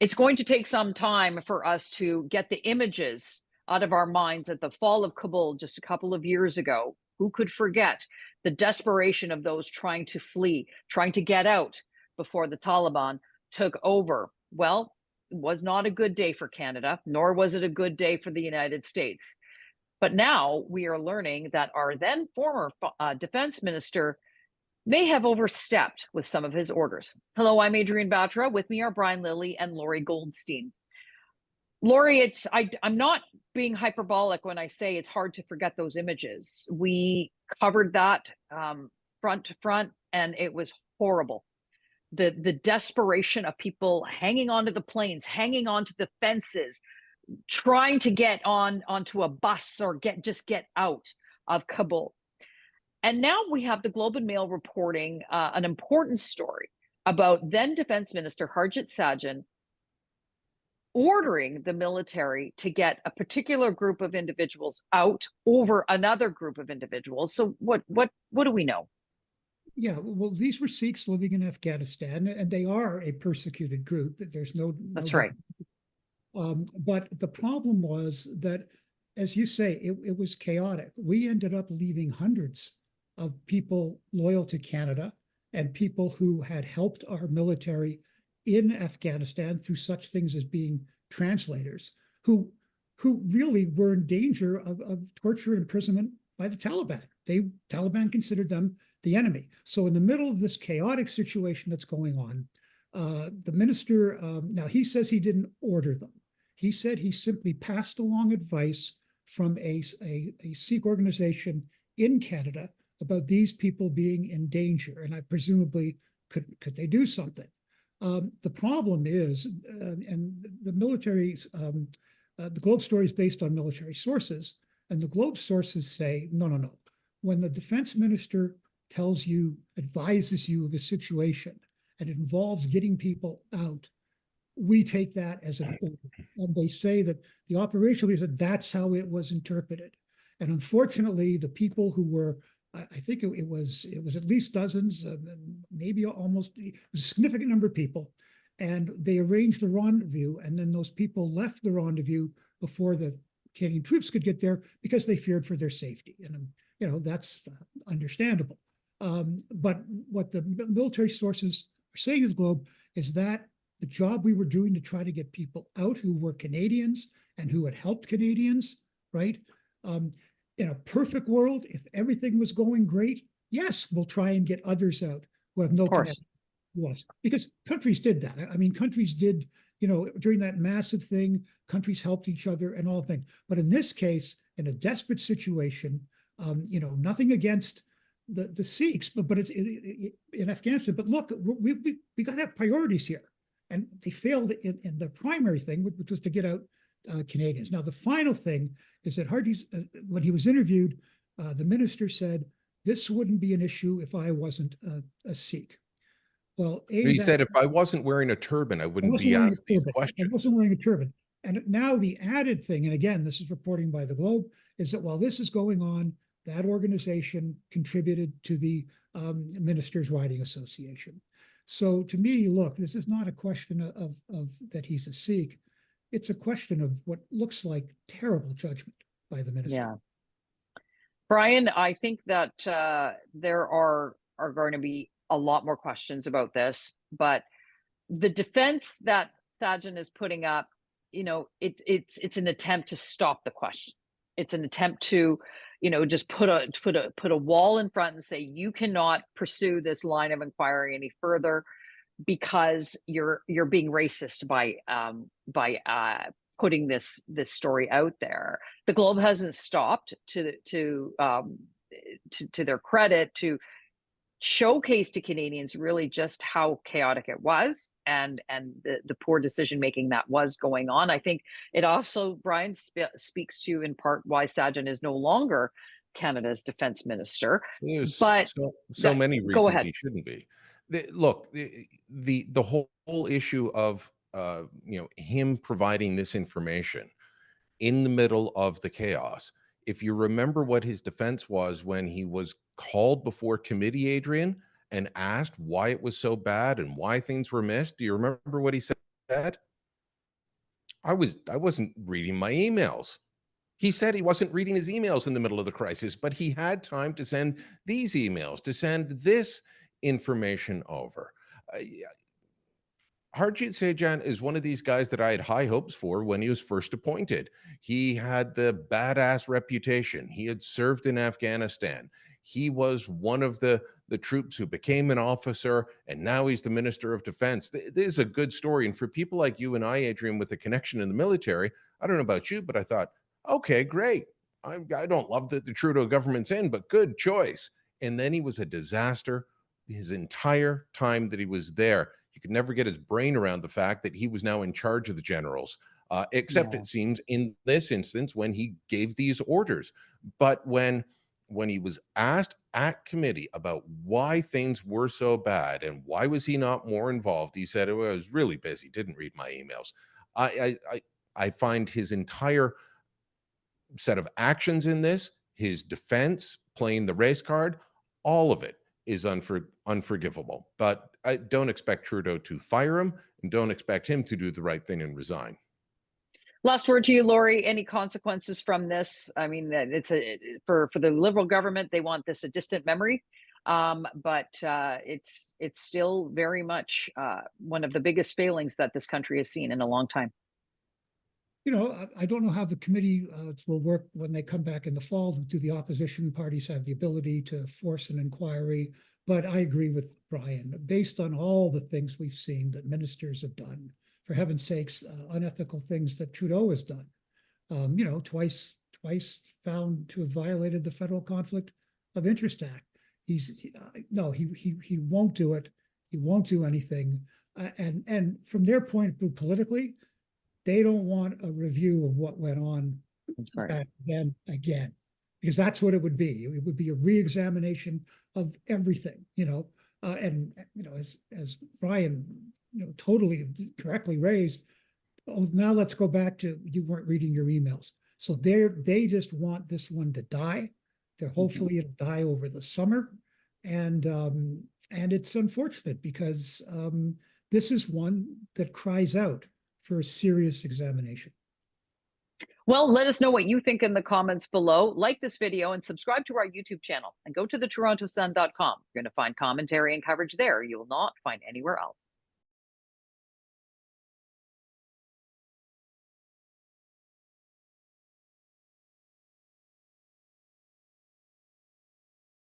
It's going to take some time for us to get the images out of our minds at the fall of Kabul just a couple of years ago. Who could forget the desperation of those trying to flee, trying to get out before the Taliban took over? Well, it was not a good day for Canada, nor was it a good day for the United States. But now we are learning that our then former defense minister may have overstepped with some of his orders. Hello, I'm Adrienne Batra. With me are Lilley and Lorrie Goldstein. Lorrie, I'm not being hyperbolic when I say it's hard to forget those images. We covered that front to front, and it was horrible. The desperation of people hanging onto the planes, hanging onto the fences, trying to get onto a bus or get out of Kabul. And now we have the Globe and Mail reporting an important story about then Defence Minister Harjit Sajjan ordering the military to get a particular group of individuals out over another group of individuals. So what do we know? Yeah, well, these were Sikhs living in Afghanistan, and they are a persecuted group. There's no That's right. But the problem was that, as you say, it was chaotic. We ended up leaving hundreds of people loyal to Canada and people who had helped our military in Afghanistan through such things as being translators, who really were in danger of torture and imprisonment by the Taliban. Taliban considered them the enemy. So in the middle of this chaotic situation that's going on, the minister, now he says he didn't order them. He said he simply passed along advice from a Sikh organization in Canada about these people being in danger, and I presumably could they do something? The problem is, and the military, the Globe story is based on military sources, and the Globe sources say, no. When the defense minister tells you, advises you of a situation, and it involves getting people out, we take that as an order. And they say that the operational leader said that's how it was interpreted. And unfortunately, the people who were, I think it was at least dozens, maybe almost, it was a significant number of people, and they arranged a rendezvous, and then those people left the rendezvous before the Canadian troops could get there because they feared for their safety. And, that's understandable. But what the military sources are saying to the Globe is that the job we were doing to try to get people out who were Canadians and who had helped Canadians, right? In a perfect world, if everything was going great, yes, we'll try and get others out who have no connection to us. Because countries did that. I mean, countries did, during that massive thing, countries helped each other and all things. But in this case, in a desperate situation, nothing against the Sikhs, but it's in Afghanistan. But look, we got to have priorities here. And they failed in the primary thing, which was to get out Canadians. Now, the final thing is that when he was interviewed, the minister said, this wouldn't be an issue if I wasn't a Sikh. Well, he said, if I wasn't wearing a turban, I wouldn't be asked these questions. I wasn't wearing a turban. And now the added thing, and again, this is reporting by the Globe, is that while this is going on, that organization contributed to the Ministers' Riding Association. So to me, look, this is not a question of that he's a Sikh. It's a question of what looks like terrible judgment by the minister. Yeah. Brian, I think that there are going to be a lot more questions about this, but the defense that Sajjan is putting up, it's an attempt to stop the question. It's an attempt to, just put a wall in front and say, you cannot pursue this line of inquiry any further because you're being racist by putting this story out there. The Globe hasn't stopped to their credit to showcase to Canadians really just how chaotic it was and the poor decision making that was going on. I think it also, Brian, speaks to in part why Sajjan is no longer Canada's defense minister. There's but so many reasons he shouldn't be. Look, the whole issue of him providing this information in the middle of the chaos. If you remember what his defense was when he was called before committee, Adrienne, and asked why it was so bad and why things were missed, do you remember what he said? I wasn't reading my emails. He said he wasn't reading his emails in the middle of the crisis, but he had time to send these emails, to send this information over. Harjit Sajjan is one of these guys that I had high hopes for when he was first appointed. He had the badass reputation. He had served in Afghanistan. He was one of the troops who became an officer, and now he's the Minister of Defense. This is a good story. And for people like you and I, Adrienne, with a connection in the military, I don't know about you, but I thought, okay, great. I don't love that the Trudeau government's in, but good choice. And then he was a disaster his entire time that he was there. He could never get his brain around the fact that he was now in charge of the generals, except Yeah. it seems in this instance when he gave these orders. But when he was asked at committee about why things were so bad and why was he not more involved, he said, "Oh, I was really busy, didn't read my emails." I find his entire set of actions in this, his defense, playing the race card, all of it is unforgivable. But I don't expect Trudeau to fire him and don't expect him to do the right thing and resign. Last word to you, Lorrie. Any consequences from this? I mean, it's for the Liberal government. They want this a distant memory, but it's still very much one of the biggest failings that this country has seen in a long time. You know, I don't know how the committee will work when they come back in the fall. Do the opposition parties have the ability to force an inquiry? But I agree with Brian. Based on all the things we've seen that ministers have done, for heaven's sakes, unethical things that Trudeau has done, you know, twice found to have violated the Federal Conflict of Interest Act. No, he won't do it. He won't do anything. And from their point of view politically, they don't want a review of what went on back then again, because that's what it would be. It would be a re-examination of everything, you know. And you know, as Brian, you know, totally correctly raised. Oh, now let's go back to you weren't reading your emails. So they just want this one to die. They're hopefully it'll die over the summer, and it's unfortunate because this is one that cries out for a serious examination. Well, let us know what you think in the comments below. Like this video and subscribe to our YouTube channel and go to the TorontoSun.com. You're going to find commentary and coverage there you will not find anywhere else.